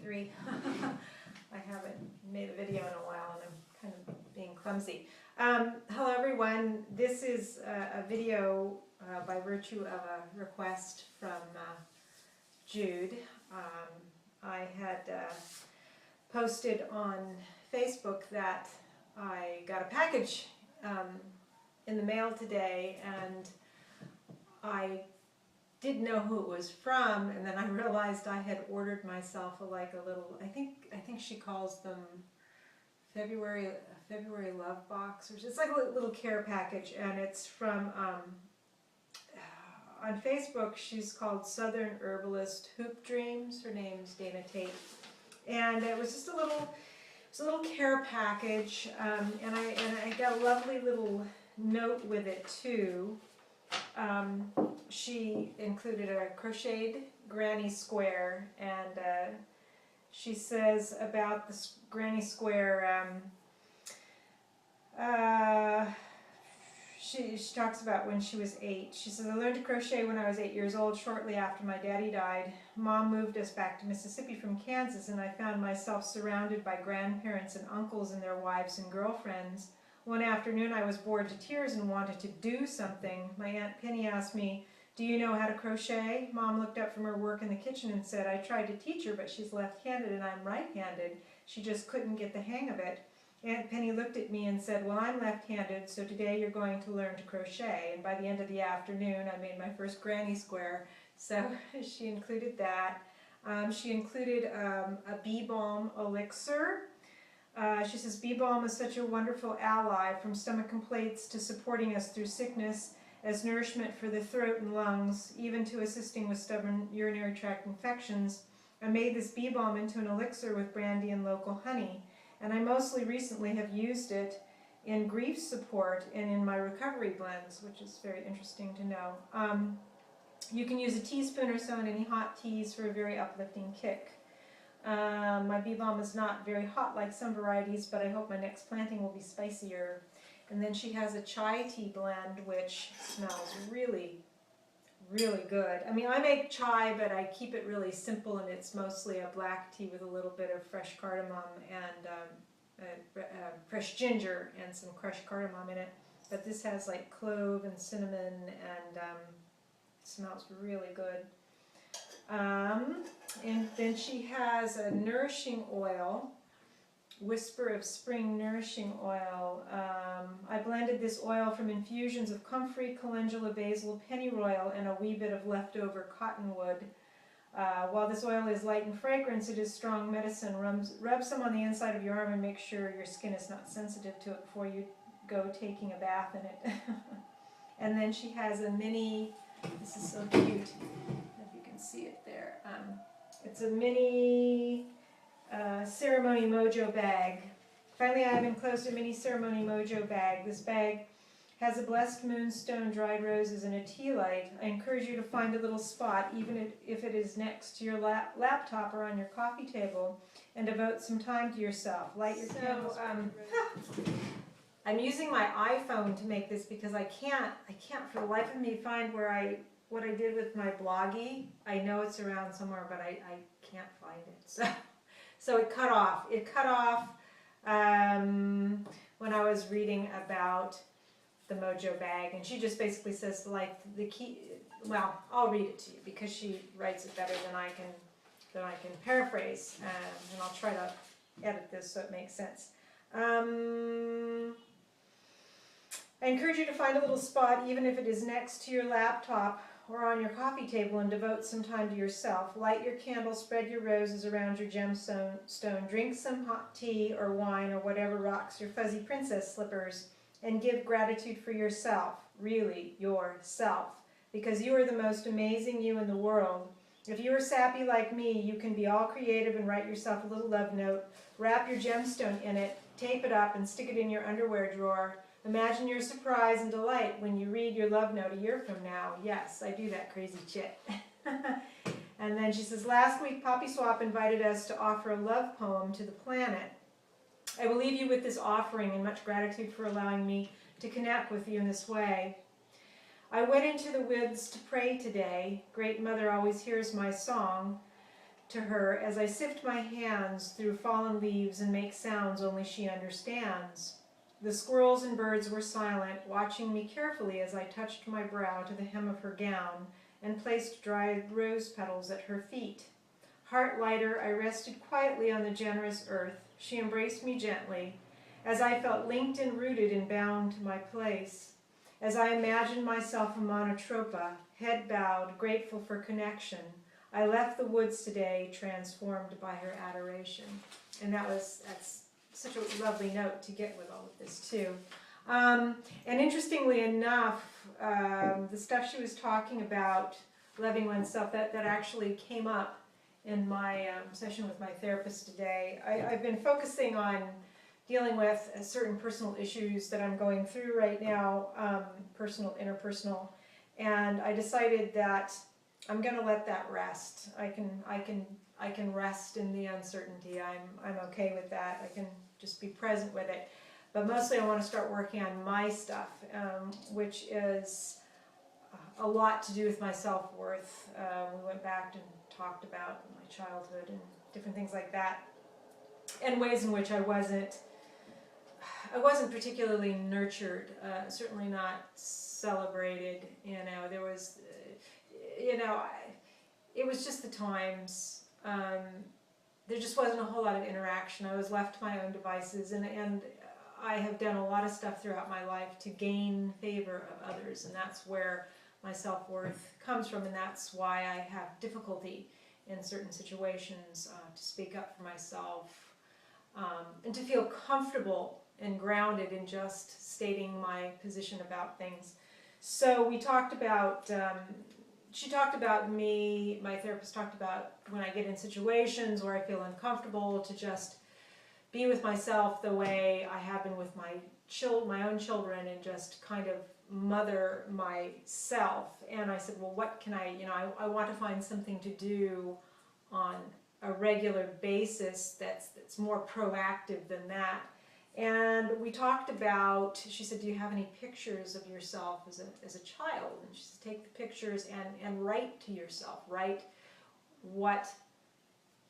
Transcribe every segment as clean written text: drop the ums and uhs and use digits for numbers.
3. I haven't made a video in a while and I'm kind of being clumsy. Hello everyone, this is a video by virtue of a request from Jude. I had posted on Facebook that I got a package in the mail today, and I didn't know who it was from, and then I realized I had ordered myself a little, I think she calls them February love box, or it's like a little care package, and it's from on Facebook. She's called Southern Herbalist Hoop Dreams. Her name's Dana Tate, and it was just a little care package, and I got a lovely little note with it too. She included a crocheted granny square, and she says about this granny square, she talks about when she was 8. She says, I learned to crochet when I was 8 years old, shortly after my daddy died. Mom moved us back to Mississippi from Kansas, and I found myself surrounded by grandparents and uncles and their wives and girlfriends. One afternoon I was bored to tears and wanted to do something. My Aunt Penny asked me, do you know how to crochet? Mom looked up from her work in the kitchen and said, I tried to teach her, but she's left-handed and I'm right-handed. She just couldn't get the hang of it. Aunt Penny looked at me and said, well, I'm left-handed, so today you're going to learn to crochet. And by the end of the afternoon, I made my first granny square. So she included that. She included a bee balm elixir. She says, bee balm is such a wonderful ally, from stomach complaints to supporting us through sickness, as nourishment for the throat and lungs, even to assisting with stubborn urinary tract infections. I made this bee balm into an elixir with brandy and local honey, and I mostly recently have used it in grief support and in my recovery blends, which is very interesting to know. You can use a teaspoon or so in any hot teas for a very uplifting kick. My bee balm is not very hot like some varieties, but I hope my next planting will be spicier. And then she has a chai tea blend, which smells really, really good. I mean, I make chai, but I keep it really simple, and it's mostly a black tea with a little bit of fresh cardamom and fresh ginger and some crushed cardamom in it. But this has like clove and cinnamon, and smells really good. And then she has a nourishing oil, Whisper of Spring Nourishing Oil. I blended this oil from infusions of comfrey, calendula, basil, pennyroyal, and a wee bit of leftover cottonwood. While this oil is light in fragrance, it is strong medicine. Rub some on the inside of your arm and make sure your skin is not sensitive to it before you go taking a bath in it. And then she has a mini, this is so cute, if you can see it there. It's a mini Ceremony Mojo bag. Finally, I have enclosed a mini Ceremony Mojo bag. This bag has a blessed moonstone, dried roses, and a tea light. I encourage you to find a little spot, even if it is next to your laptop or on your coffee table, and devote some time to yourself. Light your candles. I'm using my iPhone to make this because I can't for the life of me find what I did with my bloggy. I know it's around somewhere, but I can't find it. So it cut off. It cut off when I was reading about the Mojo bag, and she just basically says, like, the key. Well, I'll read it to you because she writes it better than I can paraphrase, and I'll try to edit this so it makes sense. I encourage you to find a little spot, even if it is next to your laptop or on your coffee table, and devote some time to yourself. Light your candle, spread your roses around your gemstone, drink some hot tea or wine or whatever rocks your fuzzy princess slippers, and give gratitude for yourself, really yourself, because you are the most amazing you in the world. If you are sappy like me, you can be all creative and write yourself a little love note, wrap your gemstone in it, tape it up, and stick it in your underwear drawer. Imagine your surprise and delight when you read your love note a year from now. Yes, I do that crazy shit. And then she says, last week Poppy Swap invited us to offer a love poem to the planet. I will leave you with this offering and much gratitude for allowing me to connect with you in this way. I went into the woods to pray today. Great Mother always hears my song. to her as I sift my hands through fallen leaves and make sounds only she understands. The squirrels and birds were silent, watching me carefully as I touched my brow to the hem of her gown and placed dried rose petals at her feet. Heart lighter, I rested quietly on the generous earth. She embraced me gently, as I felt linked and rooted and bound to my place. As I imagined myself a monotropa, head bowed, grateful for connection, I left the woods today, transformed by her adoration. And that's such a lovely note to get with all of this too. And interestingly enough, the stuff she was talking about, loving oneself, that actually came up in my session with my therapist today. I've been focusing on dealing with certain personal issues that I'm going through right now, personal, interpersonal, and I decided that I'm going to let that rest. I can rest in the uncertainty. I'm okay with that. I can just be present with it. But mostly I want to start working on my stuff, which is a lot to do with my self-worth. We went back and talked about my childhood and different things like that, and ways in which I wasn't particularly nurtured, certainly not celebrated. There was, it was just the times. There just wasn't a whole lot of interaction. I was left to my own devices, and I have done a lot of stuff throughout my life to gain favor of others, and that's where my self-worth comes from, and that's why I have difficulty in certain situations to speak up for myself, and to feel comfortable and grounded in just stating my position about things. So we talked about, she talked about me, my therapist talked about when I get in situations where I feel uncomfortable to just be with myself the way I have been with my own children, and just kind of mother myself. And I said, well, what can I want to find something to do on a regular basis that's more proactive than that. And we talked about, she said, do you have any pictures of yourself as a child? And she said, take the pictures and write to yourself. Write what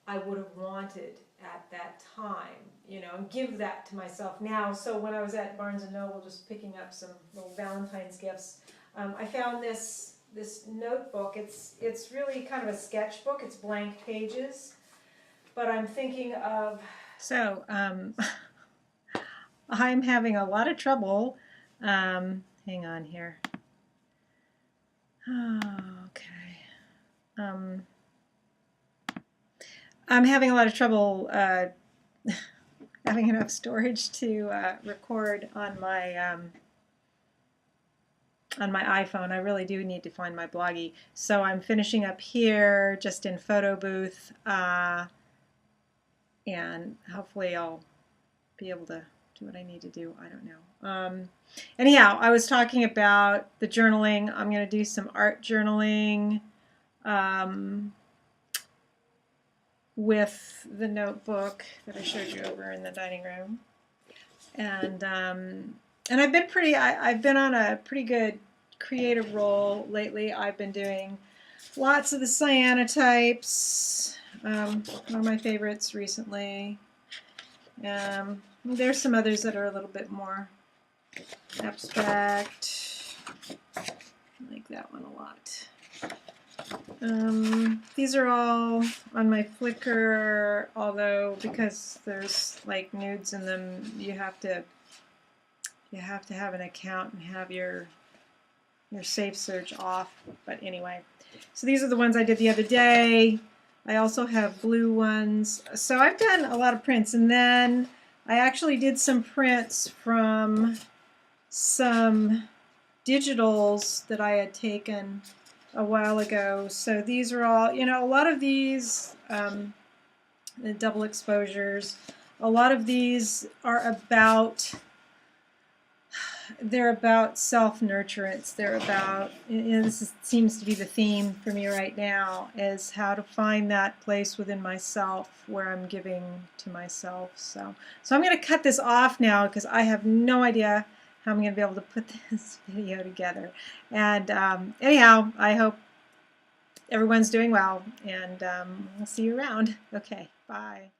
I would have wanted at that time, and give that to myself now. So when I was at Barnes & Noble just picking up some little Valentine's gifts, I found this notebook. It's really kind of a sketchbook. It's blank pages, but I'm thinking of... So, I'm having a lot of trouble. Hang on here. Oh, okay. I'm having a lot of trouble having enough storage to record on my iPhone. I really do need to find my bloggy. So I'm finishing up here just in photo booth, and hopefully I'll be able to do what I need to do. I don't know. Anyhow, I was talking about the journaling. I'm going to do some art journaling with the notebook that I showed you over in the dining room. And I've been I've been on a pretty good creative roll lately. I've been doing lots of the cyanotypes, one of my favorites recently. There's some others that are a little bit more abstract. I like that one a lot. These are all on my Flickr, although because there's like nudes in them, you have to have an account and have your safe search off. But anyway, so these are the ones I did the other day. I also have blue ones. So I've done a lot of prints, and then I actually did some prints from some digitals that I had taken a while ago. So these are all, a lot of these, the double exposures, a lot of these are about, they're about self-nurturance. They're about, seems to be the theme for me right now, is how to find that place within myself where I'm giving to myself. So I'm going to cut this off now because I have no idea how I'm going to be able to put this video together. And anyhow, I hope everyone's doing well, and we'll see you around. Okay, bye.